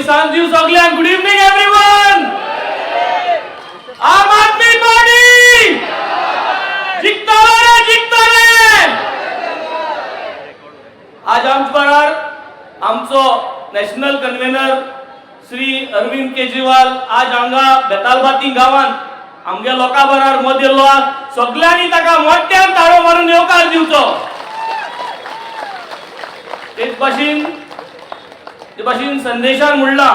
सांज दिव सगळ्यांक. Good evening everyone. आम आदमी पार्टी जिंकतले जिंकतले. आज आमचे बरोबर आमचो नॅशनल कन्व्हेनर श्री अरविंद केजरीवाल आज हांगा बेतालबाती गावात आमगे लोकां बरोबर मत येयल्लो. सगळ्यांनी ताका मोठ्यान ताळो मारून येवकार दिवचो. तेच भाशेन संदेशान म्हणला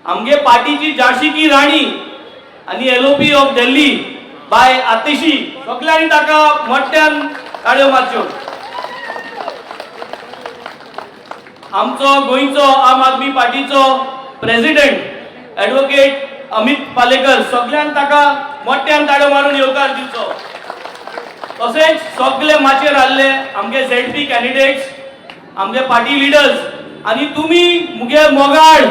आमगे पार्टीची झांसी की राणी आणि एलओपी ऑफ दिल्ली बाय आतिशी सगळ्यांनी ताका मोठ्यान ताळयो मारच्यो. आमचो गोंयचो आम आदमी पार्टीचो प्रेसिडेंट ॲडव्होकेट अमित पालेकर सगळ्यांनी ताका मोठ्यान ताळयो मारून येवकार दिवचो. तसेच सगळे माचेर आल्ले आमगे झेडपी कॅन्डिडेट्स आमगे पार्टी लिडर्स आणि तुम्ही मुगे मोगाळ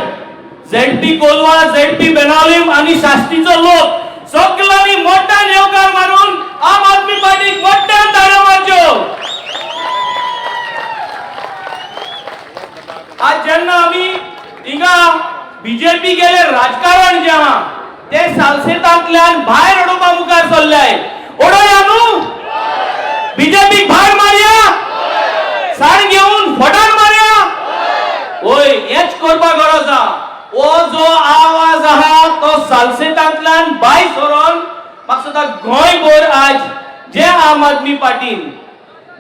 झेडपी कोलवा झेडपी बेनावलीम आणि शास्त्रीचो लोक सगळ्यांनी मोठ्यान येवकार मारून आम आदमी पार्टीक मोठ्यान ताळयो मारच्यो. आज जेन्ना आमी हिंगा बीजेपी गेले राजकारण जे आहा ते सालसेतांतल्यान भायर उडोवपा मुखार चल्ल्याय. उडोवया न्हू. बीजेपीक भायर मारया. साण घेवन फटाण मारया. ओय हेच करपाक गरज आहा. हो जो आवाज आहा तो सालसेतांतल्यान भायर सरोन म्हाका सुद्दां गोंयभर आज जे आम आदमी पार्टीन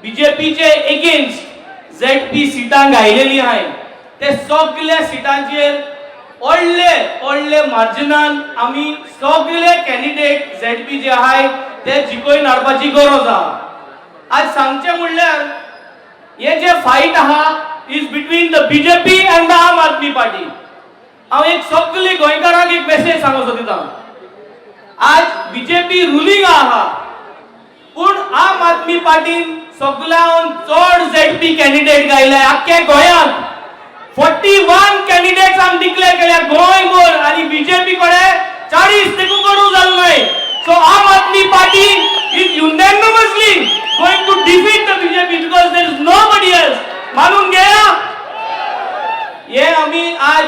बीजेपीचे एगेन्स्ट झेडपी सिटां घायलेली आहाय ते सगळ्या सिटांचेर व्हडले मार्जिनान आमी सगळे कॅन्डिडेट झेडपी जे आहाय ते जिखून हाडपाची गरज आहा. आज सांगचे म्हणल्यार हे जे फाईट आहा is between the BJP and the आम आदमी पार्टी. हांव एक सगळे गोंयकारांक एक मेसेज सांगूंक सोदिता. आज बीजेपी रुलींग आहा पूण आम आदमी पार्टीन सगळ्यान चड झेडपी कॅन्डिडेट घायले आख्ख्या गोंयांत. 41 कॅन्डिडेट्स आम डिक्लेअर केल्या गोंयभर आणि बीजेपी कडे 40 देखून करू जाल नाही. So Aam Aadmi Party is unanimously going to defeat the BJP because there is nobody else. मानून घ्या. हे आम्ही आज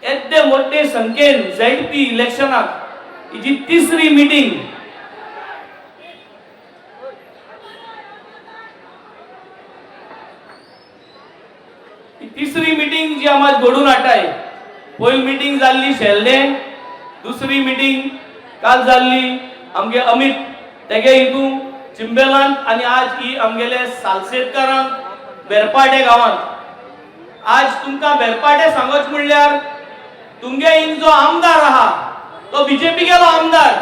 येद्दे मोठे संख्येन झेडपी इलेक्शनाक हिची तिसरी मीटिंग जी आम्हाला घडून हाडटाय. पयली मीटिंग जाल्ली शेल्डे. दुसरी मीटिंग काल जाल्ली आमगे अमित तेगे हितू चिंबेलांत आणि आज ही आमगेले सालसेतकारांक बेरपाटे गावांत. आज तुमकां बेरपाटे सांगच म्हणल्यार तुमगे हिंग जो आमदार आहा तो बीजेपी गेलो आमदार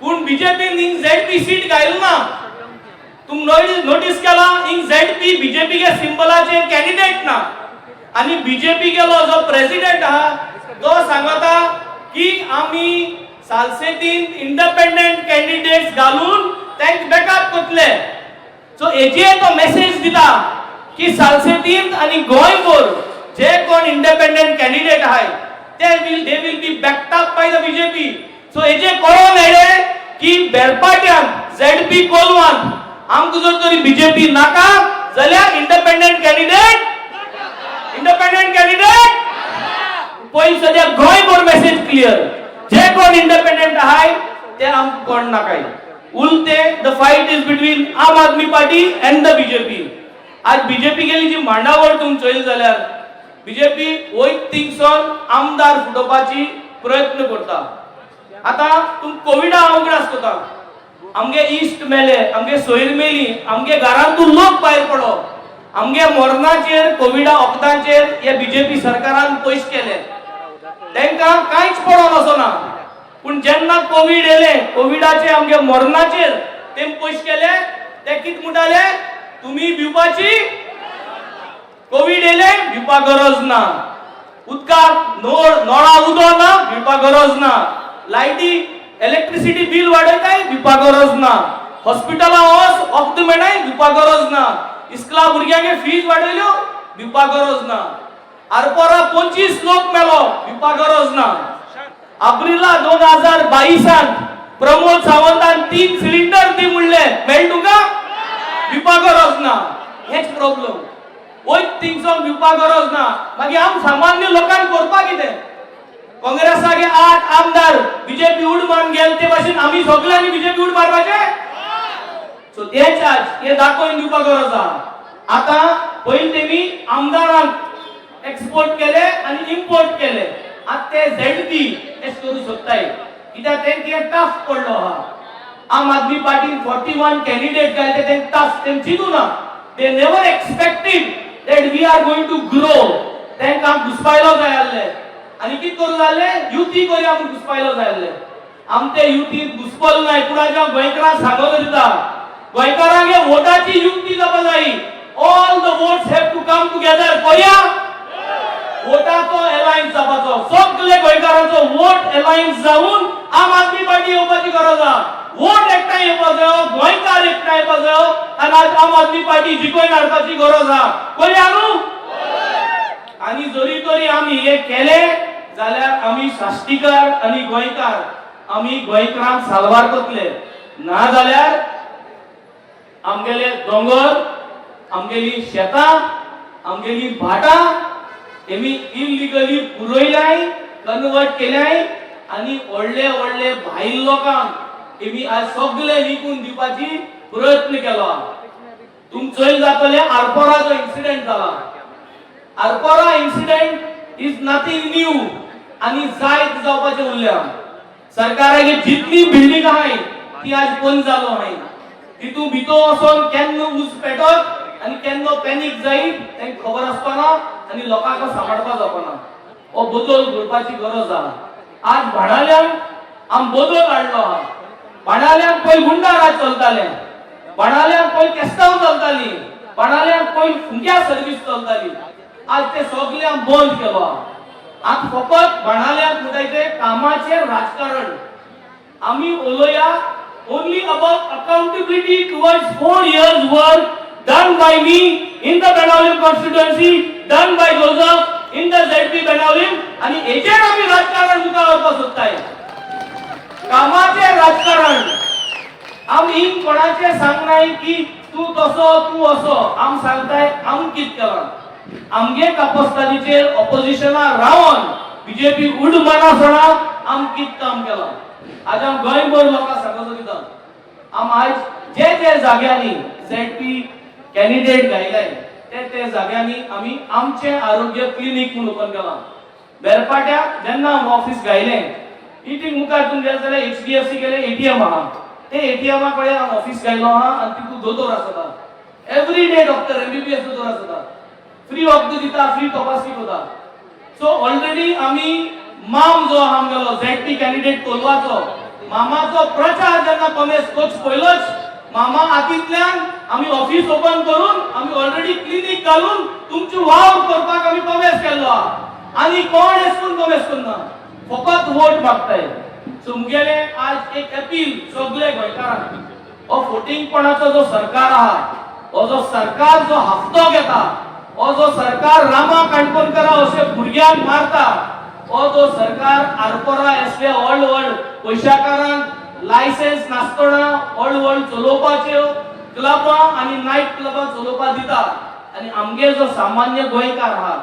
पूण बीजेपीन हिंग झेडपी सीट घायलो ना. तुम नोटीस केला हिंग झेडपी बीजेपी गे सिंबलाचे कॅन्डिडेट ना. आणि बीजेपी गेलो जो प्रेसिडेंट आहा तो सांगता की आम्ही सालसेतीन इंडिपेंडेंट कॅन्डिडेट्स घालून त्यांक बॅकअप करतले. सो हेजे तो मेसेज दिता की सालसेतीन आणि गोंयभर जे कोण इंडिपेंडेंट कॅन्डिडेट आहाय they will be backed up by the BJP. So हेजे कळोन येले की बेरपाट्यान झेडपी कोलवान आमकां जर तरी बीजेपी नाका जाल्यार इंडिपेंडेंट कॅन्डिडेट पयली सद्या गोंयभर मेसेज क्लियर. जे कोण इंडिपेंडेंट आहाय ते आमकां कोण नाकाय. उलते द फाईट इज बिटवीन आम Aadmi party and the BJP. आज बीजेपी गेली जी मांडावळ तुम चोयल जाल्यार बीजेपी वयत थिंगसोन आमदार फुडोवपाची प्रयत्न करता. आता तुम कोविडा उगडास कोता आमगे इश्ट मेले आमगे सोयर मेली आमगे घरांतून लोक भायर पडो आमगे मरणाचेर कोविडा वखदांचेर हे बीजेपी सरकारान पयस केले. तांकां कांयच पडोन वचना. पूण जेन्ना कोविड येले कोविडाचे आमगे मरणाचेर तेम पयस केले ते कित म्हणटाले तुम्ही भिवपाची. कोविड येले भिवपाक गरज ना. उदकाक नळा उदो ना भिवपाक गरज ना. लायटी इलेक्ट्रिसिटी बिल वाडयताय भिवपाक गरज ना. हॉस्पिटलां वच वखद मेळनाय भिवपाक गरज ना. इस्कला भुरग्यांगे फीज वाडयल्यो भिवपाक गरज ना. आरपोरा 25 लोक मेलो भिवपाक गरज ना. अप्रिला 2022 प्रमोद सावंतान 3 सिलिंडर दी म्हणले मेळ तुका भिवपाक गरज ना. हेच प्रॉब्लेम. वयत थिंगसोन दिवपाक गरज ना मागीर आम सामान्य लोकांक करपाक कितें काँग्रेसागे 8 आमदार बीजेपी उड मारून गेले ते भाशेन आमी सगळ्यांनी बीजेपी उड मारपाचे सो ते चार्ज हे दाखोवन दिवपाक गरज आहा आता पयलीं तेमी आमदारांक एक्सपोर्ट केले आनी इम्पोर्ट केले आता ते झेडपी तेच करू शकताय कित्याक तेंका टफ पडलो आहा आम आदमी पार्टीन 41 कॅन्डिडेट घालते तेंका टफ तें चिंतू ना they never expected that we are going to grow तेंका घुसपायलो जाय आसले आनी कित करू जाले युती करी आमी घुसपायलो जाय आसले आम ते युतीत घुसपल नाय कुणाच्या गोंयकारांक सांगत दिता गोंयकारांगे वोटाची युती जावपा जाय all the votes have to come together कोया वोटाचो अलायन्स जावपाचो सगळे गोंयकारांचो वोट अलायन्स जावन आम आदमी पार्टी येवपाची गरज आहा वोट एकठांय येवपाक जायो गोंयकार एकठांय येवपाक जायो आनी आज आम आदमी पार्टी जिखून हाडपाची गरज आहा कोया न्हू आनी जरी तरी आमी हे केले जाल्यार आमी साश्टीकार आनी गोंयकार आमी गोंयकारांक साल्वार करतले ना जाल्यार आमगेले दोंगर आमगेली शेतां आमगेली भाटां तेमी इल्लीगली पुरयलाय कन्वर्ट केल्याय आनी व्हडले व्हडले भायल लोकांक तेमी आज सगळे विकून दिवपाची प्रयत्न केलो तुमक चोय जातले आरपोराचो इन्सिडेंट जाला Arpora incident is nothing new आनी जायत जावपाचे उरल्या सरकारागे जितली बिल्डिंग आहाय ती आज बंद जालो आहाय तितू भितर वचोन केन्ना उज पेटत आनी केन्ना पॅनिक जायत तेंका खबर आसपाना आनी लोकांक सांबाळपा जावपाना हो बदल करपाची गरज आहा आज भाडाल्यांक आम बदल हाडलो आहा भाडाल्यांक पयलीं गुंडा राज चलताले भाडाल्यांक पयलीं केस्तांव चलताली भाडाल्यांक पयलीं फुंक्या सर्वीस चलताली आज ते सगळे आम बंद केलो आहा आज फकत भाडाल्यांक म्हणटाय ते कामाचें राजकारण आमी उलोवया only about accountability towards 4 years work done by me in the Benaulim constituency, done by Joseph in the ZP Benaulim आणि हेचेर आमी राजकारण मुखार व्हरपाक सोदताय कामाचे राजकारण आमी कोणाचे सांगनाय की तू तसो तू असो आम सांगताय आम कित केला आमगे कापस्तानीचेर ऑपोजिशना रावन बीजेपी उड मानासणा आम कित काम केला आज आम गोंयभर लोकांक सांगत दिता आम आज जे जे जाग्यांनी झेडपी कॅन्डिडेट घायलाय ते जाग्यांनी आमी आमचे आरोग्य क्लिनिक म्हणून ओपन केला बेरपाट्या जेन्ना ऑफिस घायले इटींग मुखार तुम गेले जाल्यार एचडीएफसी गेले एटीएम आहा ते एटीएमा कडेन आम ऑफिस घायलो आहा आनी तितून दोतोर आसता एवरी डे डॉक्टर एमबीबीएस दोतोर आसता फ्री वखद दिता फ्री तपासणी करता सो ऑलरेडी आमी माम जो आहा आमगेलो झेडपी कॅन्डिडेट कोलवाचो मामाचो प्रचार जेन्ना कमेस कोच पयलोच मामा हातींतल्यान आमी ऑफिस ओपन करून आमी ऑलरेडी क्लिनिक घालून तुमची वाव करपाक आमी कमेस केल्लो आहा आनी कोण एसकून कमेस करना फकत वोट मागताय सो मुगेले आज एक अपील सगळे गोंयकारांक हो फोटिंगपणाचो जो सरकार आहा हो जो सरकार जो हफ्तो घेता हो जो सरकार रामा काणकोणकारा अशे भुरग्यांक मारता हो जो सरकार आरपोरा असले व्हड व्हड पयशाकारांक लायसेन्स नासतना व्हड व्हड चलोवपाच्यो क्लबां आनी नायट क्लबां चलोवपाक दिता आनी आमगे जो सामान्य गोंयकार आहा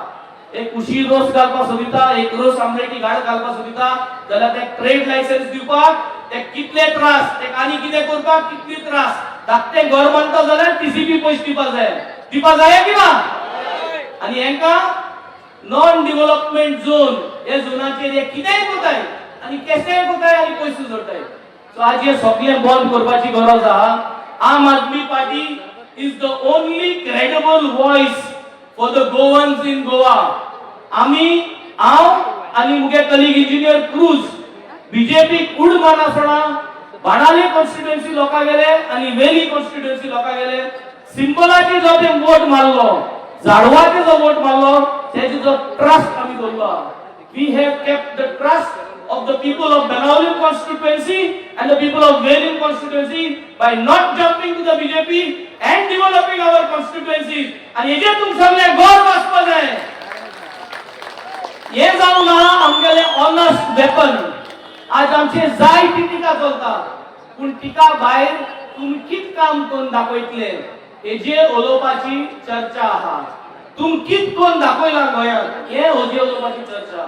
एक कुशी रोस घालपाक सोदिता एक रोस आमलेटी गाड घालपाक सोदिता जाल्यार ते ट्रेड लायसेन्स दिवपाक ते कितले त्रास ते आनी कितें करपाक कितले त्रास धाकटे घर बांदता जाल्यार टीसीपी पयशे दिवपाक जाय की ना आनी हेंका नॉन डेव्हलपमेंट झोन हे झोनाचेर हे कितेंय करताय आनी केसेंय करताय आनी पयशे जोडताय सो आज हे सगळे बंद करपाची गरज आहा Aam Aadmi Party is the only credible voice for the Goans in Goa आमी हांव आनी मुगे कलीग इंजिनियर क्रूज बीजेपी उड मानासणा बाणाले कॉन्स्टिट्युएन्सी लोकां गेले आनी वेली कॉन्स्टिट्युएन्सी लोकां गेले सिंबलाचे जो ते वोट मारलो झाडवाचे जो वोट मारलो तेजे जो ट्रस्ट आमी दवरलो we have kept the trust of the people of Benaulim constituency and the people of Velim constituency by not jumping to the BJP and developing our constituency and हेजे तुम सगळे गौरव आसपा जाय हे जाऊ ना आमगेले ऑनेस्ट वेपन आज आमचे जाय टिका चलता पूण टिका भायर तुम्ही कित काम करून दाखयतले हेजे उलोवपाची चर्चा आहा तुम कित कोण दाखयला गोंयांत हे होजी उलोवपाची चर्चा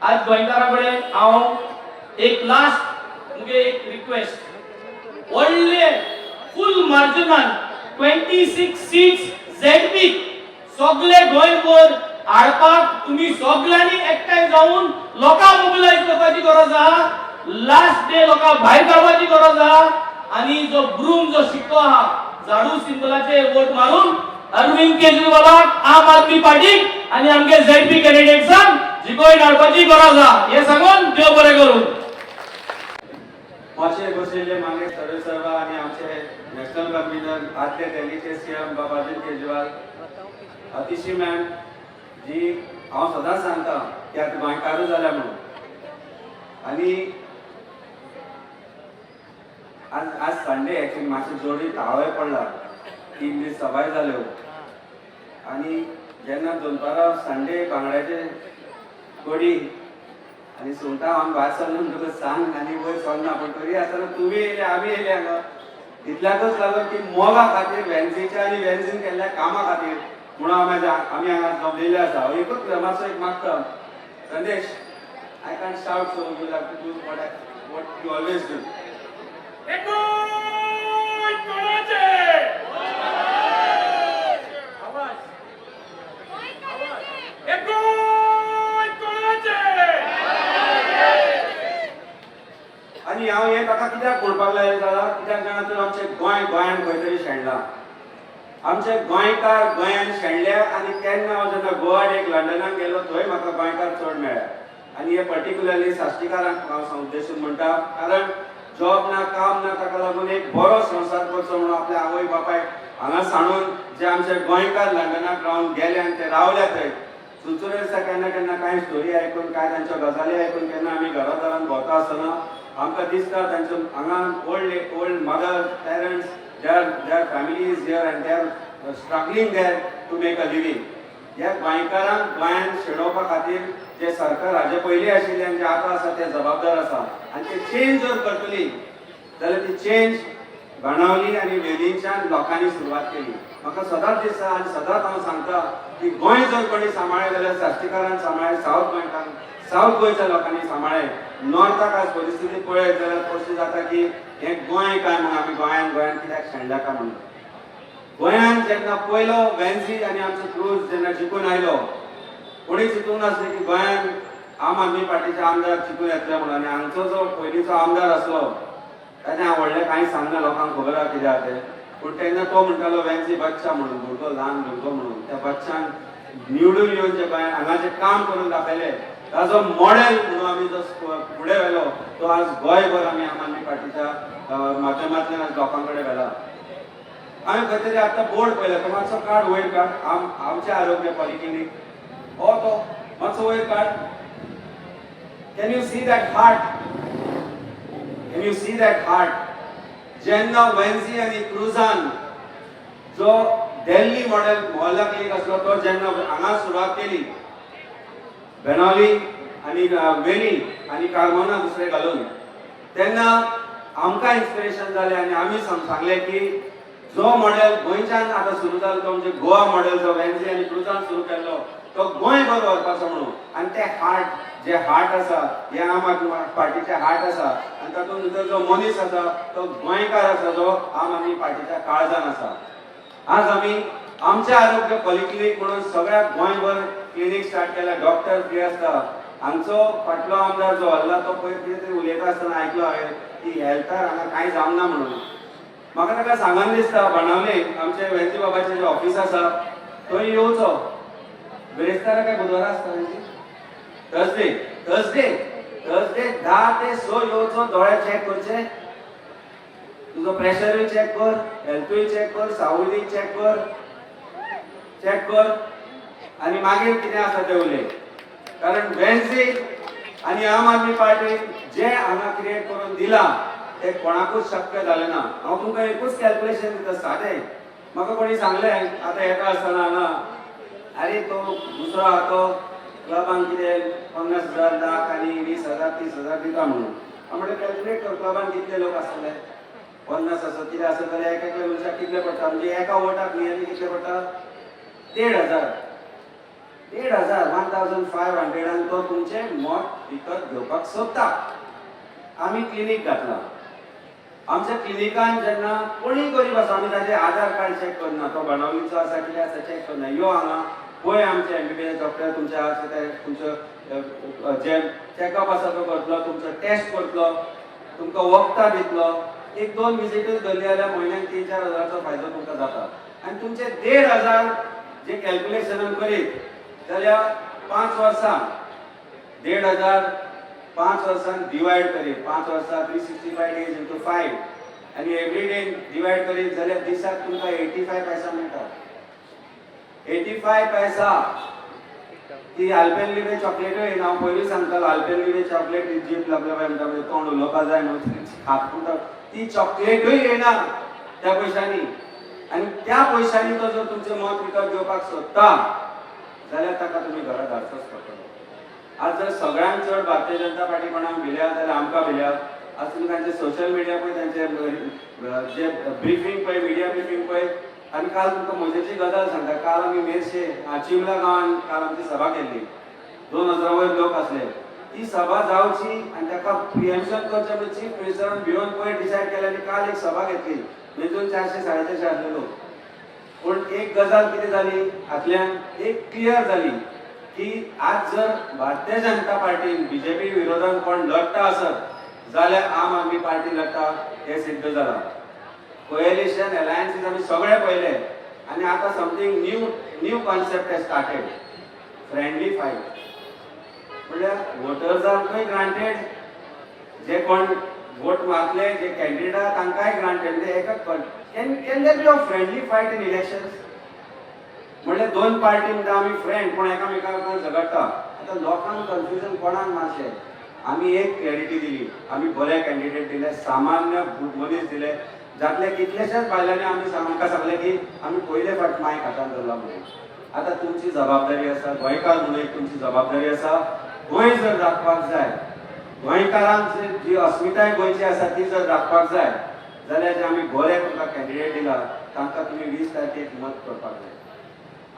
आज गोंयकारा कडेन हांव एक लास्ट मुगे एक रिक्वेस्ट व्हडले फुल मार्जिनान 26 सीट्स झेडपी सगळे गोंयभर हाडपाक तुम्ही सगळ्यांनी एकठांय जाऊन लोकां मोबिलायज करपाची गरज आहा लास्ट डे लोकां भायर काडपाची गरज आहा आणि जो ब्रूम जो शिक्को आहा झाडू सिंबलाचे वोट मारून अरविंद केजरीवालाक आम आदमी पार्टीक आणि आमगे झेडपी कॅन्डिडेट्सांक जिखोवन हाडपाची गरज आहा हे सांगून देव बरें करूं मातशे बसलेले मागे सर्वेसर्वा आणि आमचे नॅशनल कन्व्हिनर आदले दिल्लीचे सीएम बाबा अरविंद केजरीवाल अतिशी मॅम जी हांव सदांच सांगता की आतां गोंयकारूच जाल्या म्हणून आनी आज संडे एक्चुअली मातशें जोडी ताळोय पडला 3 दीस सवाय जाल्यो आनी जेन्ना दनपारां संडे बांगड्याचे कडी आनी सुंगटां हांव भायर सरलो तुका सांग आनी वयर सरना पूण तरी आसतना तुमी येयले आमी येयले हांगा इतल्याकच लागून की मोगा खातीर वेन्सीचे आनी वेन्सीन केल्ल्या कामा खातीर म्हणून आमी हांगा जमलेले आसा एकूच मातसो एक मागता संदेश I can shout so you have to do what you always do आणि हांव हे ताका कित्याक म्हणपाक लायले जाल्यार कित्याक जाणा तर आमचें गोंयान खंय तरी शेणलां आमचे गोंयकार गोंयान शेणल्या आनी तेन्ना हांव जेन्ना गोवा डेक लंडनाक गेलो थंय म्हाका गोंयकार चड मेळ्ळे आनी हे पर्टिक्युलरली साश्टीकारांक हांव उद्देशून म्हणटा कारण जॉब ना काम ना ताका लागून एक बरो संवसार करचो म्हणून आपल्या आवय बापायक हांगा सांडून जे आमचे गोंयकार लंडनाक रावन गेले आनी ते रावले थंय सुचून दिसता केन्ना केन्ना कांय स्टोरी आयकून कांय तांच्यो गजाली आयकून केन्ना आमी घरादारान भोंवता आसतना आमकां दिसता तांच्यो हांगा old mother parents their family is here and they are struggling there to make a living ह्या गोंयकारांक गोंयान शेणोवपा खातीर जे सरकार हाजे पयलीं आशिल्ले आनी जे आतां आसा ते जबाबदार आसा आनी ते चेंज जर करतली जाल्यार ती चेंज बाणावली आनी वेलींच्यान लोकांनी सुरवात केली म्हाका सदांच दिसता आनी सदांच हांव सांगता की गोंय जर कोणी सांबाळ्ळें जाल्यार साश्टीकारान सांबाळ्ळें सावथ गोंयच्या लोकांनी सांबाळ्ळें नॉर्थाक आज परिस्थिती पळयत जाल्यार कशें जाता की हें गोंय काय म्हणून आमी गोंयान कित्याक शेणल्या काय म्हणून गोंयान जेन्ना पयलो वेन्सी आनी आमचो क्रूज जेन्ना जिखून आयलो कोणी चिंतूंक नासलें की गोंयान आम आदमी पार्टीचे आमदार चिंतून येतले म्हणून आनी हांगचो जो पयलींचो आमदार आसलो ताणें हांव व्हडलें कांय सांगना लोकांक खबर आहा कितें आहा तें पूण तेन्ना तो म्हणटालो वेन्सी बच्चा म्हणून भुरगो ल्हान भुरगो म्हणून त्या बच्चान निवडून येवन जे गोंयान हांगाचें काम करून दाखयलें ताजो मॉडेल म्हणून आमी जो फुडें व्हेलो तो आज गोंयभर आमी आम आदमी पार्टीच्या माध्यमांतल्यान आज लोकां कडेन व्हेला हांवें खंय तरी आतां बोर्ड पळयलो तो मातसो काड वयर काड आमचे आरोग्य पॉलिक्लिनीक हो तो मातसो वयर काड can you see that heart जेन्ना वेन्सी आनी क्रुजान जो दिल्ली मॉडेल मोहल्ला क्लिनीक आसलो तो जेन्ना हांगा सुरवात केली बेनावली आनी वेली आनी कार्मोना दुसरे घालून तेन्ना आमकां इन्स्पिरेशन जालें आनी आमी सांगलें की जो मॉडेल गोंयच्यान आतां सुरू जालो तो म्हणजे गोवा मॉडेल जो वेन्सी आनी क्रुजान सुरू केल्लो तो गोंयभर व्हरपाचो म्हणून आनी ते हार्ट आसा हे आम आदमी पार्टीचे हार्ट आसा आनी तातूंत भितर जो मनीस आसा तो गोंयकार आसा जो आम आदमी पार्टीच्या काळजान आसा आज आमी आमचे आरोग्य पॉलिक्लिनीक म्हणून सगळ्या गोंयभर क्लिनीक स्टार्ट केल्या डॉक्टर फ्री आसता हांगचो फाटलो आमदार जो हल्ला तो पयर कितें तरी उलयता आसतना आयकलो हांवें की हेल्थार हांगा कांय जावना म्हणून म्हाका ताका सांगन दिसता बाणावले आमचे वेन्सी बाबाचें जें ऑफिस आसा थंय येवचो बेरेस्तारा काय बुधवारा आसता थर्सडे 10 ते 6 येवचो दोळे चॅक करचे तुजो प्रेशरूय चॅक कर हेल्थूय चॅक कर सावळी चॅक कर आनी मागीर कितें आसा तें उलय कारण वेन्सी आनी आम आदमी पार्टी जे हांगा क्रिएट करून दिलां ते कोणाकूच शक्य जालें ना हांव तुमकां एकूच कॅल्क्युलेशन दिता सादें म्हाका कोणी सांगलें आतां येता आसतना हांगा अरे तो दुसरो आहा तो क्लबान कितें 50,000 लाख आनी 20,000 30,000 दिता म्हणून हांव म्हणलें कॅल्क्युलेट कर क्लबान कितले लोक आसतले 50 आसत कितें आसत जाल्यार एका मनशाक कितले पडटा म्हणजे एका वोटाक न्ही आनी कितले पडटा 1,500 1500 तो तुमचे मत विकत घेवपाक सोदता. आमी क्लिनीक घातला. आमच्या क्लिनिकान जेन्ना कोणी गरीब आसा आमी ताजे आधार कार्ड चेक करना, तो बाणावलीचो आसा कितें आसा चेक करना. यो हांगा पळय आमचे MBBS डॉक्टर तुमचे आसा ते तुमचो जे चेकअप आसा तो करतलो, तुमचो टेस्ट करतलो, तुमकां वखदां दितलो. 1-2 विजिटूच धरली जाल्यार म्हयन्याक 3-4 हजाराचो फायदो तुमकां जाता. आनी तुमचे 1,500 जे कॅल्क्युलेशन करीत जाल्यार 5 वर्सां 1,500 5 वर्सां डिवायड करीत 5 वर्सां 365 days into 5 आनी एवरी डे डिवायड करीत जाल्यार दिसाक तुमकां 85 पैसा मेळटा. 85 पैसा ती अल्पेनलिबे चॉकलेट हांव पयलीं सांगतालो अल्पेनलिबे चॉकलेट जीप लागल्या म्हणटा म्हणजे तोंड उलोवपा जाय न्हू खात म्हणटा ती चॉकलेटूय येना त्या पयशांनी. आनी त्या पयशांनी तो जर तुमचें मत विकत घेवपाक सोदता जाल्यार ताका तुमी घरा धाडचोच पडटलो. आज जर सगळ्यांत चड भारतीय जनता पार्टी कोणाक भिल्यात जाल्यार आमकां भिल्यात. आज तुमी तांचे सोशल मिडिया पळय तांचे जे ब्रिफींग पळय मिडिया ब्रिफींग पळय. आनी काल तुमकां मजेची गजाल सांगता. काल आमी मेर्शे चिमला गांवांत काल आमची सभा केल्ली. 2000 वयर लोक आसले. ती सभा जावची आनी ताका प्रिएम्पशन करचें म्हणजे चीफ मिनिस्टरान भिवन पळय डिसायड केलें आनी काल एक सभा घेतली. मेजून 400-450 आसले लोक. पूण एक गजाल कितें जाली हातल्यान एक क्लियर जाली की आज जर भारतीय जनता पार्टीन BJP विरोधात कोण लढटा आसत जाल्यार आम आदमी पार्टी लढटा हे सिद्ध जालां. कोएलिशन अलायन्सीस आमी सगळे पळयले आनी आतां something new concept has started friendly fight. म्हणल्यार वोटर्सांकूय ग्रांटेड जे कोण वोट मारले जे कॅन्डिडेट आहा तांकांय ग्रांटेड म्हणजे एका can there be a friendly fight in elections. म्हणल्यार दोन पार्टी म्हणटा आमी फ्रेंड पूण एकामेकांक झगडटा. आतां लोकांक कन्फ्युजन कोणाक मातशें आमी एक क्लॅरिटी दिली. आमी बरे कॅन्डिडेट दिले, सामान्य मनीस दिले. जातले कितलेशेच बायलांनी आमी आमकां सांगलें की आमी पयले फावट मायक हातान धरला म्हणून. आतां तुमची जबाबदारी आसा, गोंयकार म्हणून एक तुमची जबाबदारी आसा. गोंय जर राखपाक जाय, गोंयकारांची जी अस्मिताय गोंयची आसा ती जर राखपाक जाय जाल्यार जे आमी बरे तुमकां कॅन्डिडेट दिला तांकां तुमी 20 तारखेक मत करपाक जाय.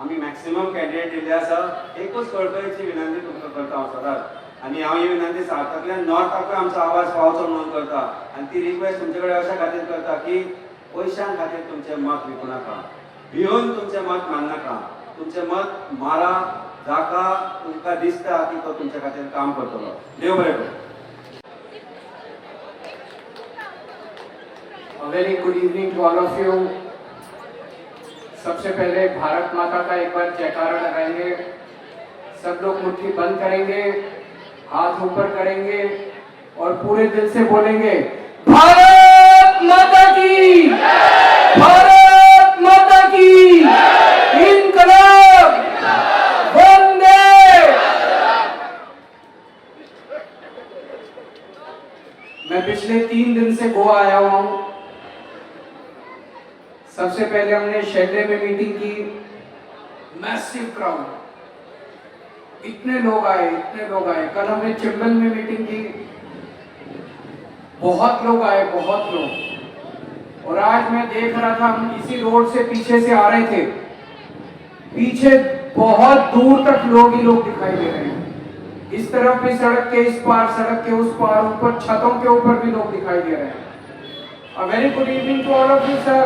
आमी मॅक्सिमम कॅन्डिडेट दिल्ले आसा. एकूच कळकळीची विनंती तुमकां करता हांव सदांच आनी हांव ही विनंती सार्थकल्यान नॉर्थाकूय आमचो आवाज पावचो म्हणून करता. आनी ती रिक्वेस्ट तुमचे कडेन अशा खातीर करता की पयशां खातीर तुमचें मत विकूं नाका, भिवन तुमचें मत मारनाका. तुमचें मत मारा जाका तुमकां दिसता की तो तुमचे खातीर काम करतलो. देव बरें करूं. A very good evening to all of you. सबसे पहले भारत माता का एक बार जयकारा लगाएंगे. सब लोग मुट्ठी बंद करेंगे, हाथ ऊपर करेंगे और पूरे दिल से बोलेंगे भारत माता की, भारत माता की, इनकलाब, वंदे. मैं पिछले 3 दिन से गोवा आया हुआ हूं. सबसे पहले हमने शेल्ले में मीटिंग की. मैसिव क्राउड, इतने लोग आए. कल हमने चिंबल में मीटिंग की, बहुत लोग आए, बहुत लोग. और आज मैं देख रहा था, हम इसी रोड से पीछे से आ रहे थे, पीछे बहुत दूर तक लोग ही लोग दिखाई दे रहे हैं. इस तरफ भी सड़क के इस पार, सड़क के उस पार, ऊपर छतों के ऊपर भी लोग दिखाई दे रहे हैं. A very good evening to all of you, sir.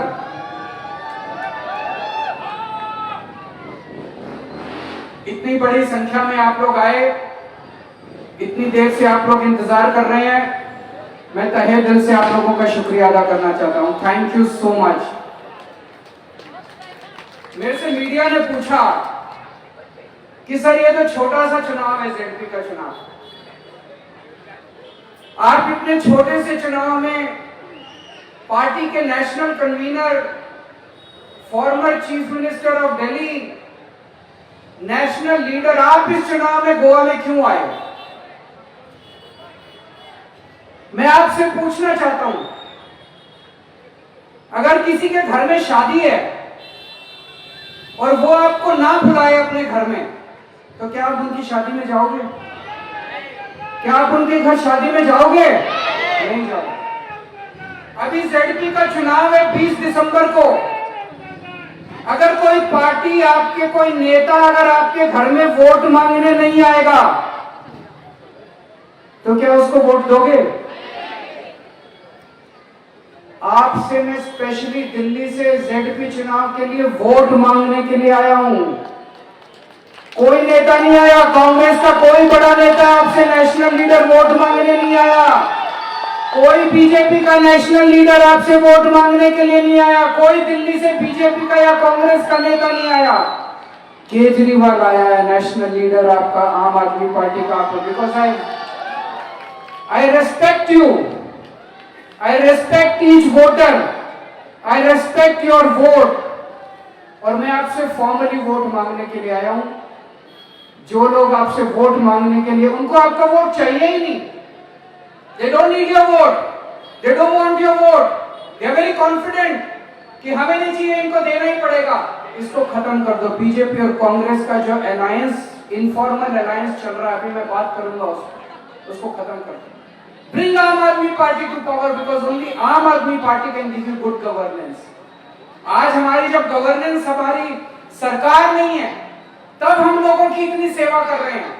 इतनी बड़ी संख्या में आप लोग आए, इतनी देर से आप लोग इंतजार कर रहे हैं. मैं तहे दिल से आप लोगों का शुक्रिया अदा करना चाहता हूं. Thank you so much. मेरे से मीडिया ने पूछा कि सर ये तो छोटा सा चुनाव है, ZP का चुनाव, आप इतने छोटे से चुनाव में पार्टी के national convener, former chief minister of Delhi, national leader, आप इस चुनाव में गोवा में क्यों आए? मैं आपसे पूछना चाहता हूं, अगर किसी के घर में शादी है और वो आपको ना बुलाए अपने घर में, तो क्या आप उनकी शादी में जाओगे? क्या आप उनके घर शादी में जाओगे? नहीं जाओगे. अभी ZP का चुनाव है 20 दिसंबर को. अगर कोई पार्टी, आपके कोई नेता अगर आपके घर में वोट मांगने नहीं आएगा तो क्या उसको वोट दोगे? आपसे मैं स्पेशली दिल्ली से ZP चुनाव के लिए वोट मांगने के लिए आया हूं। कोई नेता नहीं आया, कांग्रेस का कोई बड़ा नेता आपसे नेशनल लीडर वोट मांगने नहीं आया, कोई बीजेपी का नेशनल लीडर आपसे वोट मांगने के लिए नहीं आया, कोई दिल्ली से बीजेपी का या कांग्रेस का नेता नहीं आया। केजरीवाल आया है, नेशनल लीडर आपका, आम आदमी पार्टी का। आपको because I respect you, I respect each voter, I respect your vote, और मैं आपसे फॉर्मली वोट मांगने के लिए आया हूं। जो लोग आपसे वोट मांगने के लिए, उनको आपका वोट चाहिए ही नहीं। They don't need your vote, they don't want your vote, they are very confident कि हमें नहीं चाहिए, इनको देना ही पड़ेगा। इसको खत्म कर दो। बीजेपी और कांग्रेस का जो अलायंस, इनफॉर्मल अलायंस चल रहा है, अभी मैं बात करूंगा उसको खत्म कर दो। Bring Aam Aadmi Party to power because only Aam Aadmi Party can give you good governance. आज हमारी जब गवर्नेंस, हमारी सरकार नहीं है, तब हम लोगों की इतनी सेवा कर रहे हैं।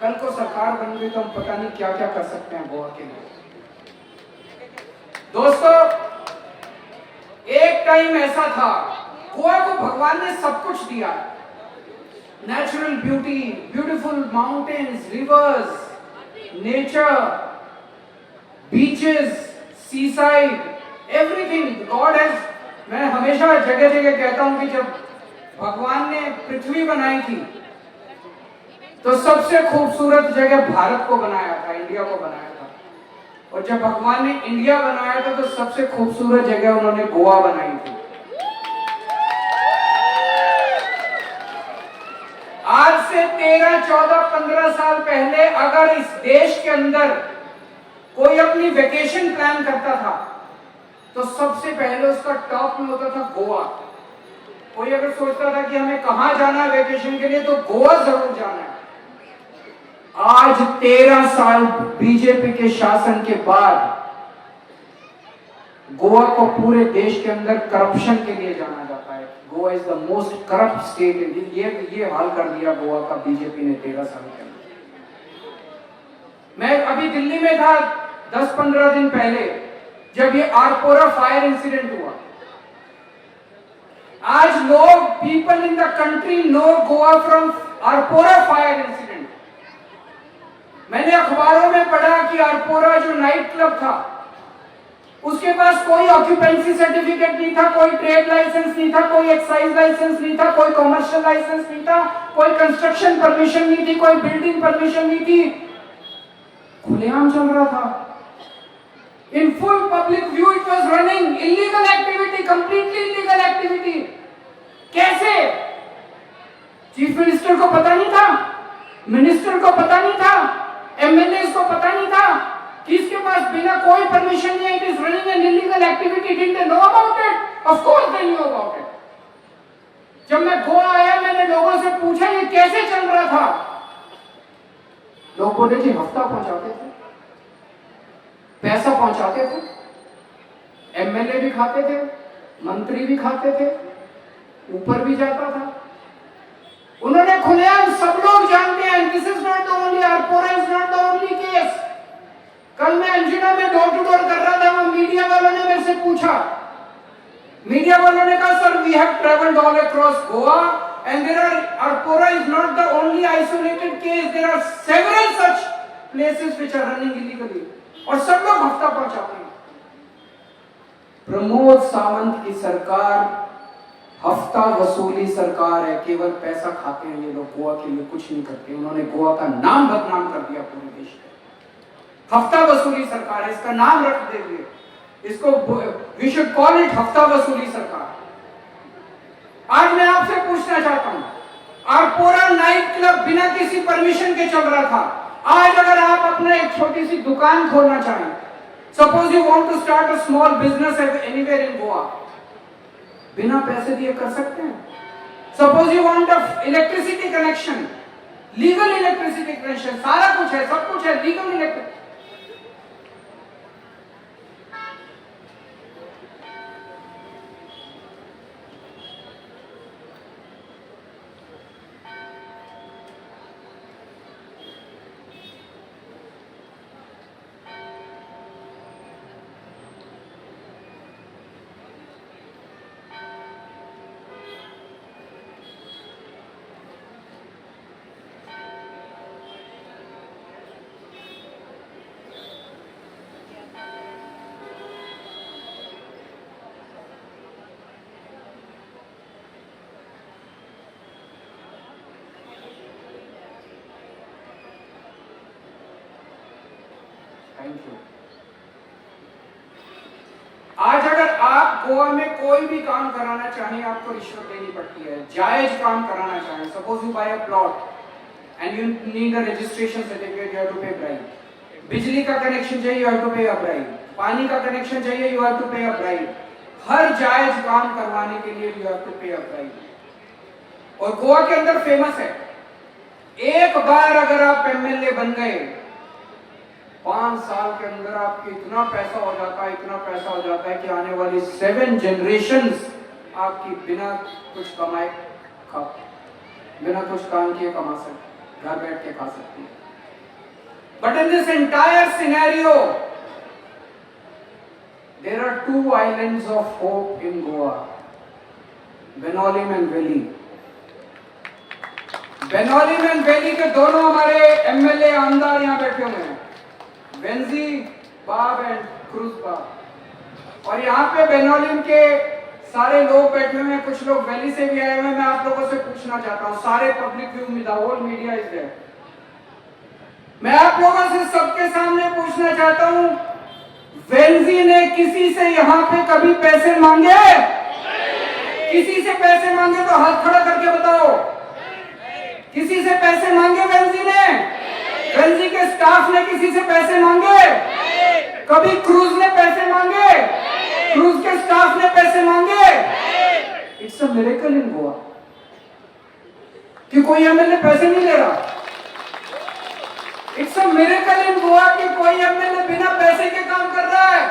कल को सरकार बन गई तो हम पता नहीं क्या क्या कर सकते हैं गोवा के लिए। दोस्तों, एक टाइम ऐसा था, गोवा को भगवान ने सब कुछ दिया, natural beauty, beautiful mountains, reverse, nature, beaches, seaside, everything God has. मैं हमेशा जगह जगह कहता हूं कि जब भगवान ने पृथ्वी बनाई थी तो सबसे खूबसूरत जगह भारत को बनाया था, इंडिया को बनाया था, और जब भगवान ने इंडिया बनाया था तो सबसे खूबसूरत जगह उन्होंने गोवा बनाई थी। आज से 13, 14, 15 साल पहले अगर इस देश के अंदर कोई अपनी वेकेशन प्लान करता था तो सबसे पहले उसका टॉप में होता था गोवा। कोई अगर सोचता था कि हमें कहां जाना है वेकेशन के लिए तो गोवा जरूर जाना है। आज 13 साल बीजेपी के शासन के बाद गोवा को पूरे देश के अंदर करप्शन के लिए जाना जाता है। Goa is the most corrupt state. ये हाल कर दिया गोवा का बीजेपी ने 13 साल के अंदर। मैं अभी दिल्ली में था 10-15 दिन पहले, जब ये आरपोरा फायर इंसिडेंट हुआ। आज लोग, people in the country know Goa from Arpora fire incident. मैंने अखबारों में पढ़ा कि आरपोरा जो नाइट क्लब था, उसके पास कोई ऑक्यूपेंसी सर्टिफिकेट नहीं था, कोई ट्रेड लाइसेंस नहीं था, कोई एक्साइज लाइसेंस नहीं था, कोई कॉमर्शियल लाइसेंस नहीं था, कोई कंस्ट्रक्शन परमिशन नहीं थी, कोई बिल्डिंग परमिशन नहीं थी, खुलेआम चल रहा था। In full public view it was running, illegal activity, completely illegal activity। कैसे? चीफ मिनिस्टर को पता नहीं था, मिनिस्टर को पता नहीं था, एमएलए को पता नहीं था कि इसके पास बिना कोई परमिशन नहीं है, it is running an illegal activity। Didn't they know about it? Of course they knew about it। जब मैं गोवा आया, मैंने लोगों से पूछा ये कैसे चल रहा था। लोग बोले जी हफ्ता पहुंचाते थे, पैसा पहुंचाते थे, एमएलए भी खाते थे, मंत्री भी खाते थे, ऊपर भी जाता था। उन्होंने खुलेआम, सब लोग जानते हैं, this is not the only, Arpora is not the only case. कल मैं अंजुना में डोर टू डोर कर रहा था, वहां मीडिया वालों ने मेरे से पूछा, मीडिया वालों ने कहा sir we have travelled all across Goa and there are, Arpora is not the only isolated case, there are several such places which are running illegally, और सब लोग हफ्ता पहुंचाते हैं। प्रमोद सावंत की सरकार हफ्ता वसूली सरकार है, केवल पैसा खाते हैं ये लोग, गोवा के लिए कुछ नहीं करते। उन्होंने गोवा का नाम बदनाम कर दिया पूरे देश में। हफ्ता वसूली सरकार है, इसका नाम रख देंगे, इसको वी शुड कॉल इट हफ्ता वसूली सरकार। आज मैं आपसे पूछना चाहता हूं, आरपोरा नाइट क्लब बिना किसी परमिशन के चल रहा था। आज अगर आप अपना एक छोटी सी दुकान खोलना चाहें, suppose you want to start a small business anywhere in Goa, बिना पैसे दिए कर सकते हैं। Suppose you want a electricity connection, legal electricity connection, सारा कुछ है, सब कुछ है, लीगल इलेक्ट्रिसिटी। Thank you. आज अगर आप गोवा में कोई भी काम कराना चाहें, आपको रिश्वत देनी पड़ती है। जायज काम कराना चाहें, suppose you buy a plot and you need a registration certificate, you have to pay bribe. बिजली का कनेक्शन चाहिए, यू हैव टू पे अ ब्राइब। पानी का कनेक्शन चाहिए, यू हैव टू पे अ ब्राइब। हर जायज काम करवाने के लिए यू हैव टू पे अ ब्राइब। और गोवा के अंदर फेमस है, एक बार अगर आप एमएलए बन गए, 5 साल के अंदर आपकी इतना पैसा हो जाता है, इतना पैसा हो जाता है कि आने वाली 7 जनरेशंस आपकी बिना कुछ कमाए बिना कुछ काम किए कमा सकते, घर बैठ के खा सकती है। But in this entire scenario there are 2 islands of hope in Goa, Benaulim and Velim. Benaulim and Velim के दोनों हमारे एमएलए आमदार यहाँ बैठे हुए हैं, वेंजी बाब एंड क्रूज बाब। और यहाँ पे बेनोलिम के सारे लोग बैठे हुए हैं, कुछ लोग वैली से भी आए हुए हैं। मैं आप लोगों से पूछना चाहता हूँ, सारे पब्लिक व्यू में, the whole media is there, मैं आप लोगों से सबके सामने पूछना चाहता हूँ, वेंजी ने किसी से यहाँ पे कभी पैसे मांगे? किसी से पैसे मांगे तो हाथ खड़ा करके बताओ। किसी से पैसे मांगे वेंजी ने? वेंजी के स्टाफ ने किसी से पैसे मांगे? कभी क्रूज ने पैसे मांगे? क्रूज के स्टाफ ने पैसे मांगे? इट्स अ मिरेकल इन गोवा कि कोई एमएलए पैसे नहीं ले रहा। इट्स अ मिरेकल इन गोवा कि कोई एमएलए बिना पैसे के काम कर रहा है।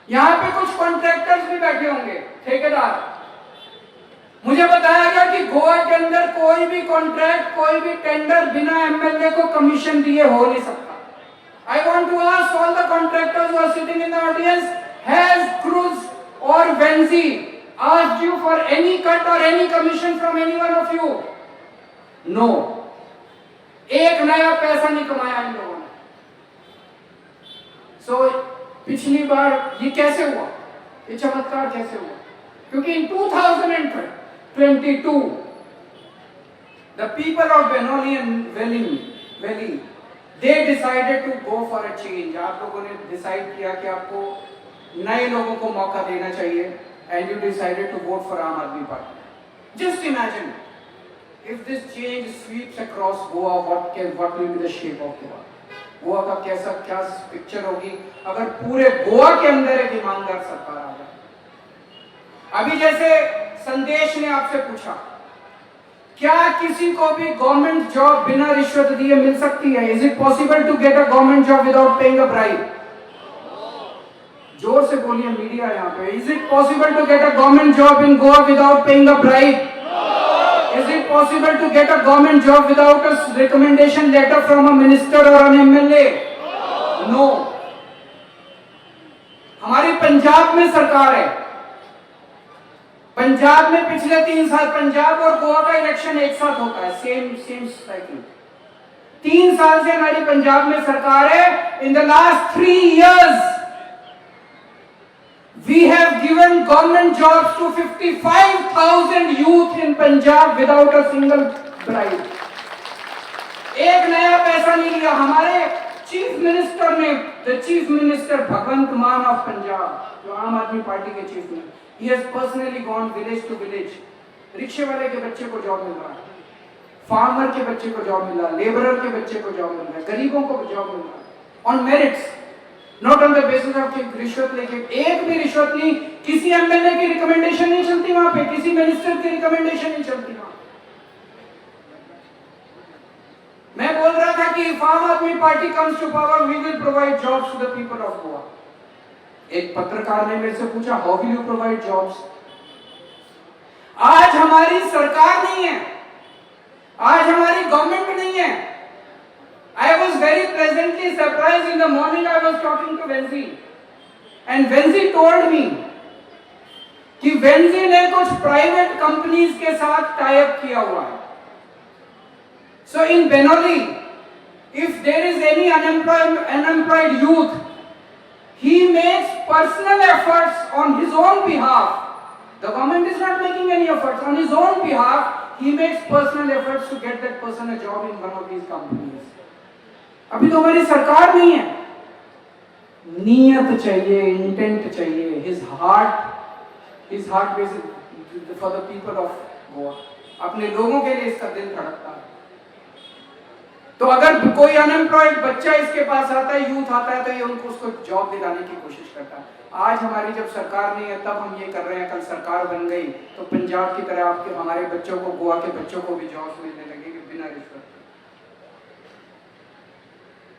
यहां पे कुछ कॉन्ट्रैक्टर्स भी बैठे होंगे, ठेकेदार। मुझे बताया गया कि गोवा के अंदर कोई भी कॉन्ट्रैक्ट, कोई भी टेंडर बिना एमएलए को कमीशन दिए हो नहीं सकता। I want to ask all the contractors who are sitting in the audience, has Cruz or Venzy asked you for any cut or any commission from any one of you? No, एक नया पैसा नहीं कमाया इन लोगों ने। सो पिछली बार ये कैसे हुआ, ये चमत्कार कैसे हुआ? क्योंकि इन 2022 the people of Benoli and Valley they decided to go for a change. आप लोगों ने डिसाइड किया कि आपको नए लोगों को मौका देना चाहिए, and you decided to vote for Aam Aadmi Party. Just imagine if this change sweeps across Goa, what will be the shape of Goa? Goa का कैसा क्या पिक्चर होगी अगर पूरे गोवा के अंदर एक ईमानदार सरकार आ जाए। अभी जैसे संदेश ने आपसे पूछा, क्या किसी को भी गवर्नमेंट जॉब बिना रिश्वत दिए मिल सकती है? Is it possible to get a government job without paying a bribe? जोर से बोलिए मीडिया यहाँ पे, is it possible to get a government job in Goa without paying a bribe? Is it possible to get a government job without a recommendation letter from a minister or an MLA? No. हमारी पंजाब में सरकार है। पंजाब में पिछले 3 साल पंजाब और गोवा का election एक साथ होता है, सेम साइकिल। 3 साल से हमारी पंजाब में सरकार है। In the last 3 years, we have given government jobs to 55,000 youth in Punjab without a single bribe. एक नया पैसा नहीं लिया। हमारे चीफ मिनिस्टर ने, the chief minister भगवंत मान of Punjab, जो आम आदमी पार्टी के chief minister, he has personally gone village to village. रिक्शे वाले के बच्चे को जॉब मिल रहा है, फार्मर के बच्चे को जॉब मिल रहा है, लेबरर के बच्चे को जॉब मिल रहा है, गरीबों को जॉब मिल रहा है on merits, not on the basis of रिश्वत लेके। एक भी रिश्वत नहीं, किसी एमएलए की रिकमेंडेशन नहीं चलती वहां पे, किसी मिनिस्टर की रिकमेंडेशन नहीं चलती वहां। मैं बोल रहा था कि if आम Aadmi party comes to power, we will provide jobs to the people of Goa. एक पत्रकार ने मेरे से पूछा, how will you provide jobs? आज हमारी सरकार नहीं है, आज हमारी गवर्नमेंट नहीं है। I was very pleasantly surprised in the morning. I was talking to Venzi, and Venzi told me कि Venzi ने कुछ प्राइवेट कंपनीज के साथ टाई अप किया हुआ है। So in Benoli, if there is any unemployed youth, he makes personal efforts on his own behalf. The government is not making any efforts. On his own behalf, he makes personal efforts to get that person a job in one of these companies. अभी तो हमारी सरकार नहीं है। नीयत चाहिए, intent चाहिए। His heart basic for the people of Goa. अपने लोगों के लिए इसका दिल धड़कता है। तो अगर कोई अनएम्प्लॉयड बच्चा इसके पास आता है, यूथ आता है, तो ये उनको उसको जॉब दिलाने की कोशिश करता है। आज हमारी जब सरकार नहीं है तब हम ये कर रहे हैं, कल सरकार बन गई तो पंजाब की तरह आपके हमारे बच्चों को, गोवा के बच्चों को भी जॉब मिलने लगेगी बिना रिश्वत।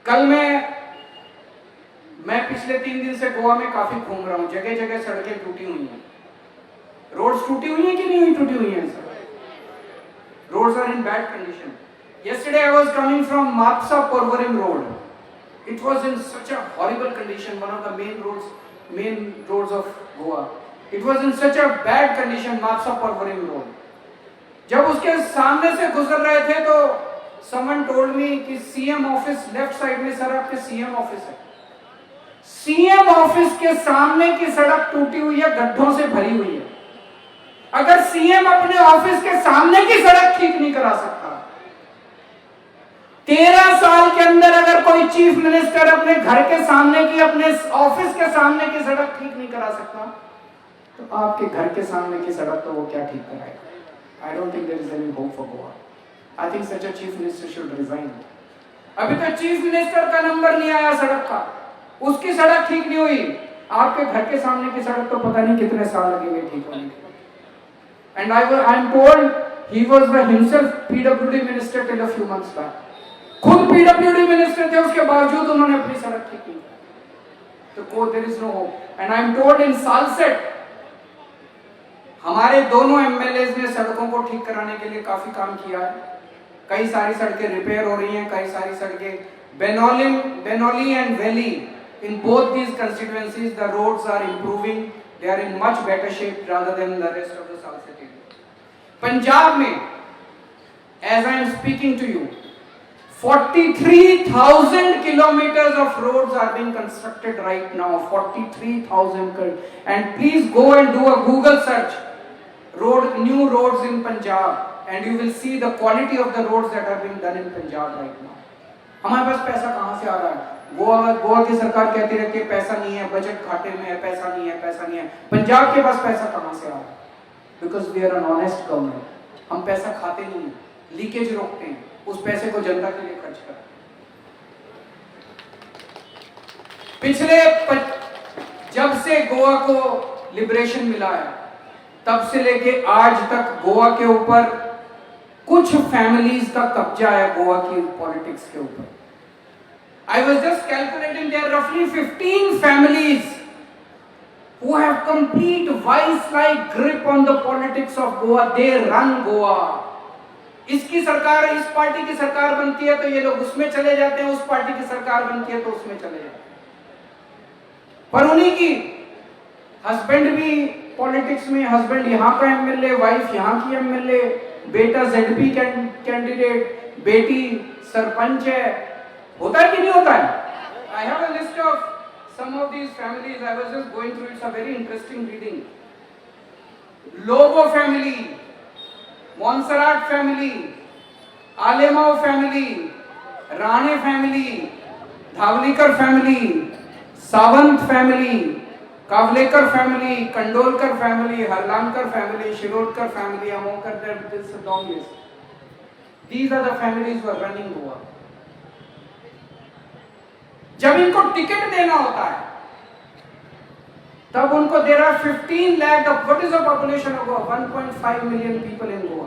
कल मैं पिछले 3 दिन से गोवा में काफी घूम रहा हूँ। जगह जगह सड़कें टूटी हुई हैं। रोड्स टूटी हुई हैं कि नहीं हुई? टूटी हुई हैं sir. Roads are in bad condition. Yesterday I was coming from Mapsa Porvorim road. It was in such a horrible condition, one of the main roads of Goa. It was in such a bad condition, Mapsa Porvorim road. जब उसके सामने से गुजर रहे थे तो someone told me कि CM office left side में, सर आपके CM ऑफिस है। CM ऑफिस के सामने की सड़क टूटी हुई है, गड्ढों से भरी हुई है। अगर CM अपने ऑफिस के सामने की सड़क ठीक नहीं करा सकता, 13 साल के अंदर अगर कोई चीफ मिनिस्टर अपने घर के सामने की, अपने ऑफिस के सामने की सड़क ठीक नहीं करा सकता, तो आपके घर के सामने की सड़क तो वो क्या ठीक कराएगा? I don't think there is any hope for Goa. I think such a chief minister should resign. अभी तो चीफ मिनिस्टर का नंबर नहीं आया सड़क का, उसकी सड़क ठीक नहीं हुई। आपके घर के सामने की सड़क तो पता नहीं कितने साल लगेंगे ठीक होने के। And I am told he was himself PWD minister till a few months back. खुद PWD मिनिस्टर थे, उसके बावजूद उन्होंने अपनी सड़क ठीक की। तो there is no hope. And I am told in Salcete हमारे दोनों MLAs ने सड़कों को ठीक कराने के लिए काफी काम किया है। कई सारी सड़कें रिपेयर हो रही हैं, कई सारी सड़कें Benaulim and Velim, in both these constituencies the roads are improving, they are in much better shape rather than the rest of the Salcete area. Punjab में as I am speaking to you 43,000 kilometers of roads are being constructed right now. 43,000. And please go and do a Google search, new roads in Punjab, and you will see the quality of the roads that are being done in Punjab right now. हमारे पास पैसा कहाँ से आ रहा है? गोवा की सरकार कहती रहती है पैसा नहीं है, बजट घाटे में है, पैसा नहीं है। पंजाब के पास पैसा कहाँ से आ रहा है? Because we are an honest government. हम पैसा खाते नहीं हैं, लीकेज रोकते हैं, उस पैसे को जनता के लिए खर्च करें। जब से गोवा को लिबरेशन मिला है तब से लेके आज तक गोवा के ऊपर कुछ फैमिलीज का कब्जा है, गोवा की पॉलिटिक्स के ऊपर। I was just calculating there रफली 15 families who have complete vice-like grip on the politics of Goa. They run Goa. इसकी सरकार, इस पार्टी की सरकार बनती है तो ये लोग उसमें चले जाते हैं, उस पार्टी की सरकार बनती है तो उसमें चले जाते हैं। पर उन्हीं की हस्बैंड भी पॉलिटिक्स में, हस्बैंड यहाँ का MLA, वाइफ यहाँ की MLA, बेटा ZP कैंडिडेट, बेटी सरपंच है। होता है कि नहीं होता है? I have a list of some of these families. I was just going through. It's a very interesting reading. Lobo family, Montserrat family, Alemao family, Rane family, Dhavlikar family, Savant family, Kavlekar family, Kandolkar family, Harlankar family, Shirodkar family, Amokar, this is a long list. These are the families who are running Goa. जब इनको ticket देना होता है तब उनको there are 15 lakh of what is the population of Goa? 1.5 million people in Goa.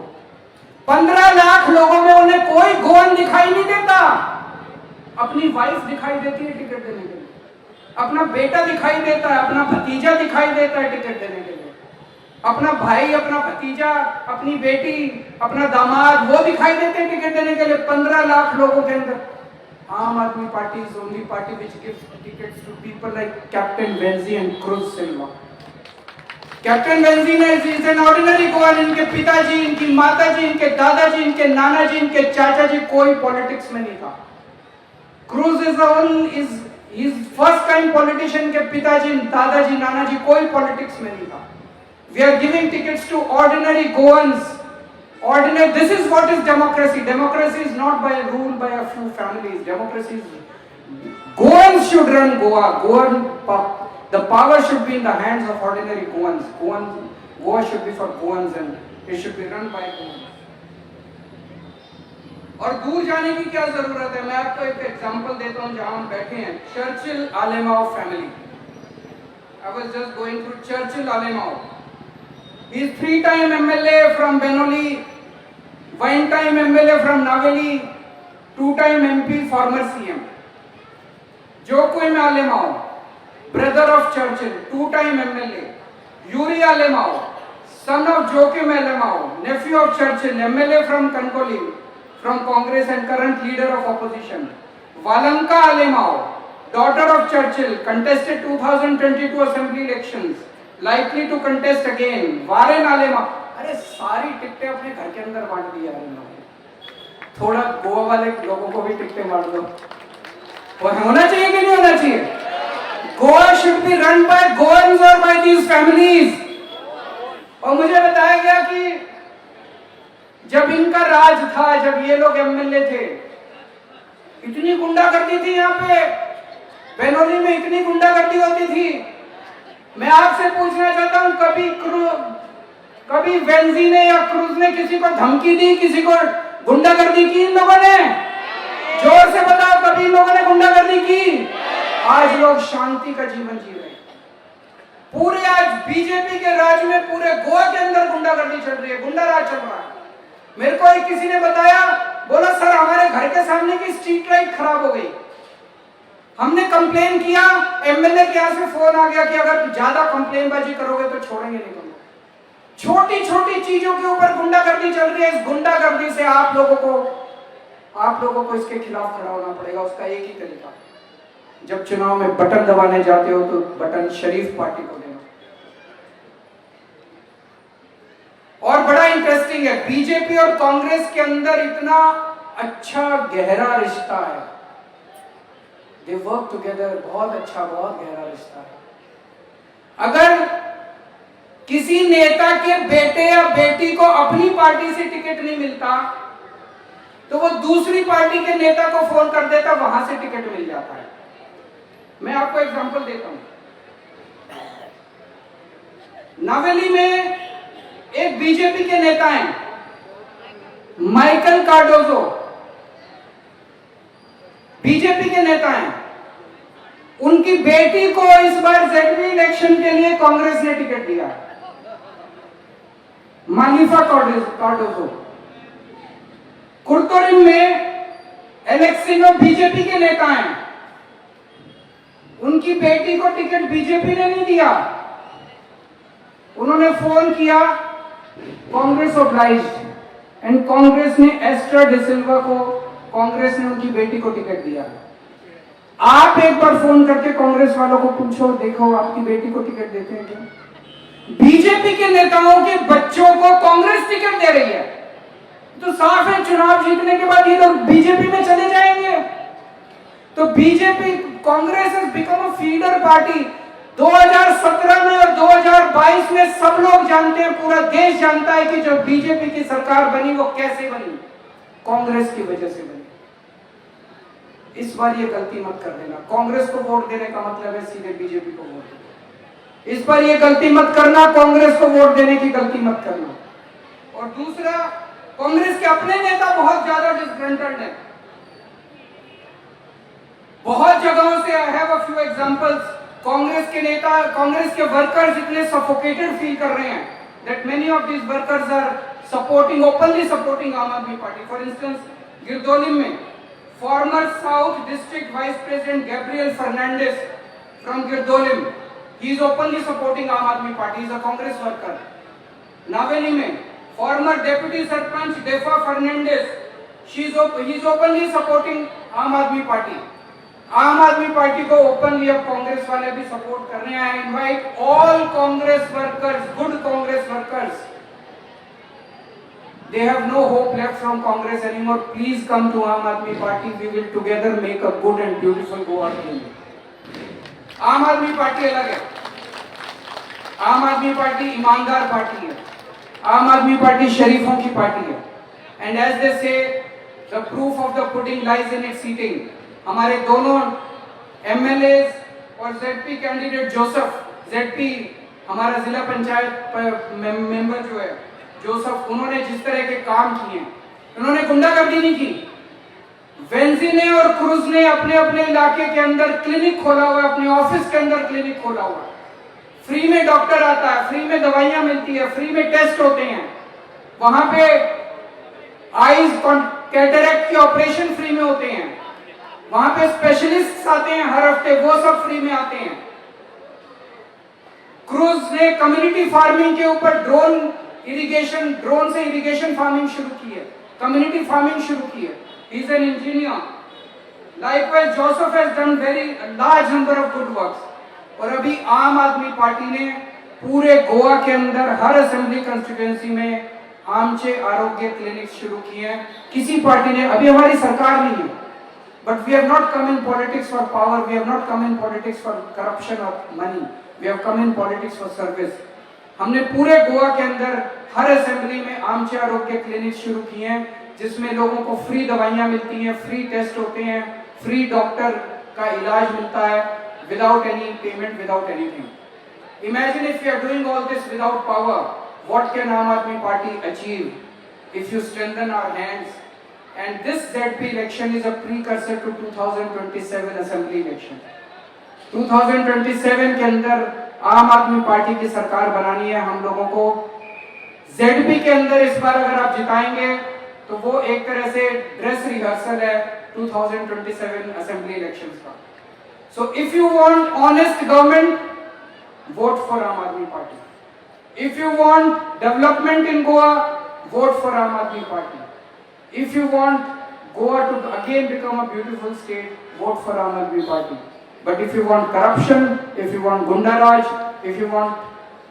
15 lakh लोगों में उन्हें कोई गोवन दिखाई नहीं देता। अपनी वाइफ दिखाई देती है टिकट देने के लिए, अपना बेटा दिखाई देता है, अपना भतीजा दिखाई देता है टिकट देने के लिए, अपना भाई, अपना भतीजा, अपनी बेटी, अपना दामाद, वो दिखाई देते हैं टिकट देने के लिए। 15 लाख लोगों के अंदर Aam Aadmi Party is the only party which gives tickets to people like Captain Benzi and Cruz Silva. Captain Benzi is an ordinary Goan. इनके पिताजी, इनकी माताजी, इनके दादाजी, इनके नानाजी, इनके चाचाजी कोई पॉलिटिक्स में नहीं था। Cruz is first time politician के पिताजी, दादाजी, नानाजी कोई पॉलिटिक्स में नहीं था। We are giving tickets to ordinary Goans, ordinary. This is what is democracy. Democracy is not by rule by a few families. Democracy is Goans should run Goa. The power should be in the hands of ordinary Goans. Goa should be for Goans and it should be run by Goans. और दूर जाने की क्या जरूरत है? मैं आपको एक एग्जांपल देता हूं जहां हम बैठे हैं. Churchill Alemao family. I was just going through Churchill Alemao. He is 3-time MLA from Benoli, 1-time MLA from Naveli, 2-time MP, former CM. Joaquim Alemao, brother of Churchill, 2-time MLA. Yuri Alemao, son of Joaquim Alemao, nephew of Churchill, MLA from Kankolin, from Congress and current leader of opposition. Valanka Alemao, daughter of Churchill, contested 2022 assembly elections, likely to contest again. Warren Alemao, अरे सारी टिकटें अपने घर के अंदर बांट दी यार इन लोगों ने. थोड़ा गोवा वाले लोगों को भी टिकटें बांट दो. वो होना चाहिए कि नहीं होना चाहिए? Goa should be run by Goans or by these families. और मुझे बताया गया कि जब इनका राज था, जब ये लोग एमएलए थे, इतनी गुंडागर्दी थी यहाँ पे, बेनोली में इतनी गुंडागर्दी होती थी. मैं आपसे पूछना चाहता हूं, कभी वेंजी ने या क्रूज ने किसी को धमकी दी, किसी को गुंडागर्दी की इन लोगों ने? जोर से बताओ, कभी इन लोगों ने गुंडागर्दी की? आज लोग शांति का जीवन जी रहे हैं. पूरे आज बीजेपी के राज में पूरे गोवा के अंदर गुंडागर्दी चल रही है, गुंडा राज चल रहा है. मेरे को एक किसी ने बताया, बोला सर हमारे घर के सामने की स्ट्रीट लाइट खराब हो गई. हमने कंप्लेन किया, एमएलए के यहाँ से फोन आ गया कि अगर ज्यादा कंप्लेनबाजी करोगे तो छोड़ेंगे नहीं तुमको. छोटी छोटी चीजों के ऊपर गुंडागर्दी चल रही है. इस गुंडागर्दी से आप लोगों को इसके खिलाफ खड़ा होना पड़ेगा. उसका एक ही तरीका, जब चुनाव में बटन दबाने जाते हो तो बटन शरीफ पार्टी को देना. और बड़ा इंटरेस्टिंग है, बीजेपी और कांग्रेस के अंदर इतना अच्छा गहरा रिश्ता है. They work together, बहुत अच्छा, बहुत गहरा रिश्ता है. अगर किसी नेता के बेटे या बेटी को अपनी पार्टी से टिकट नहीं मिलता तो वो दूसरी पार्टी के नेता को फोन कर देता, वहां से टिकट मिल जाता है. मैं आपको एग्जांपल देता हूं. नावेली में एक बीजेपी के नेता हैं, माइकल कार्डोजो, बीजेपी के नेता हैं. उनकी बेटी को इस बार जेडपी इलेक्शन के लिए कांग्रेस ने टिकट दिया, मानिफा कार्डोजो. कुर्तोरिम में एलेक्सिनो बीजेपी के नेता हैं, उनकी बेटी को टिकट बीजेपी ने नहीं दिया. उन्होंने फोन किया, कांग्रेस ऑब्लाइज्ड एंड कांग्रेस ने एस्ट्रा डिसिल्वा को, कांग्रेस ने उनकी बेटी को टिकट दिया. आप एक बार फोन करके कांग्रेस वालों को पूछो, देखो आपकी बेटी को टिकट देते हैं क्या? बीजेपी के नेताओं के बच्चों को कांग्रेस टिकट दे रही है, तो साफ है चुनाव जीतने के बाद ये लोग बीजेपी में चले जाएंगे. तो BJP, Congress has become a feeder party. 2017 में और 2022 में सब लोग जानते हैं, पूरा देश जानता है कि जो बीजेपी की सरकार बनी वो कैसे बनी, कांग्रेस की वजह से बनी. इस बार ये गलती मत कर देना. कांग्रेस को वोट देने का मतलब है सीधे बीजेपी को वोट देना. इस बार ये गलती मत करना, कांग्रेस को वोट देने की गलती मत करना. और दूसरा, कांग्रेस के अपने नेता बहुत ज्यादा डिसग्रंटल्ड हैं. बहुत जगहों से I have a few examples. Congress के नेता, कांग्रेस के वर्कर्स इतने सफोकेटेड फील कर रहे हैं that many of these workers are openly supporting Aam Aadmi Party. For instance, Girdolim में former South District Vice President Gabriel Fernandez from Girdolim, he is openly supporting Aam Aadmi Party. He is a Congress worker. Naveli में former Deputy Sarpanch Defa Fernandez, he is openly supporting Aam Aadmi Party. आम Aadmi party को openly अब कांग्रेस वाले भी support कर रहे हैं. I invite all Congress workers, good Congress workers, they have no hope left from Congress anymore. Please come to Aam Aadmi Party. We will together make a good and beautiful Goa team. आम Aadmi party अलग है. आम Aadmi party ईमानदार party है. आम Aadmi party शरीफों की party है। And as they से the proof of the pudding lies in its eating. हमारे दोनों एमएलए और जेडपी कैंडिडेट जोसेफ, जेडपी हमारा जिला पंचायत मेंबर जो है जोसेफ, उन्होंने जिस तरह के काम किए हैं, उन्होंने गुंडागर्दी नहीं की। वेंजी ने और क्रूज ने अपने अपने इलाके के अंदर क्लिनिक खोला हुआ है, अपने ऑफिस के अंदर क्लिनिक खोला हुआ है। फ्री में डॉक्टर आता है, फ्री में दवाइयां मिलती है, फ्री में टेस्ट होते हैं। वहां पे आईज कैटरेक्ट के ऑपरेशन फ्री में होते हैं। वहां पे स्पेशलिस्ट आते हैं हर हफ्ते, वो सब फ्री में आते हैं। क्रूज ने कम्युनिटी फार्मिंग के ऊपर ड्रोन से इरिगेशन फार्मिंग शुरू की है, कम्युनिटी फार्मिंग शुरू की है। He is an engineer. Likewise, Joseph has done very large number of good works. और अभी आम आदमी पार्टी ने पूरे गोवा के अंदर हर असेंबली कंस्टिट्यूएंसी में आमचे आरोग्य क्लिनिक शुरू किए हैं। किसी पार्टी ने, अभी हमारी सरकार नहीं है, but we have not come in politics for power, we have not come in politics for corruption or money, we have come in politics for service. हमने पूरे गोवा के अंदर हर असेंबली में आमचे आरोग्य क्लिनिक शुरू किए हैं, जिसमें लोगों को फ्री दवाइयां मिलती हैं, फ्री टेस्ट होते हैं, फ्री डॉक्टर का इलाज मिलता है, without any payment, without anything. Imagine if you are doing all this without power, what can Aam Aadmi Party achieve if you strengthen our hands. And this ZP election is a precursor to 2027 assembly election. 2027 के अंदर आम Aadmi party की सरकार बनानी है हम लोगों को। ZP के अंदर इस बार अगर आप जिताएंगे तो वो एक तरह से ड्रेस रिहर्सल है 2027 असेंबली इलेक्शंस का। So if you want honest government, vote for Aam Aadmi Party. If you want development in Goa, vote for Aam Aadmi Party. If you want Goa to again become a beautiful state, vote for Aam Aadmi Party. But if you want corruption, if you want goonda raj, if you want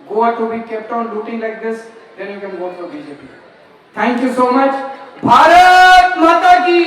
Goa to be kept on looting like this, then you can vote for BJP। Thank you so much. Bharat Mata की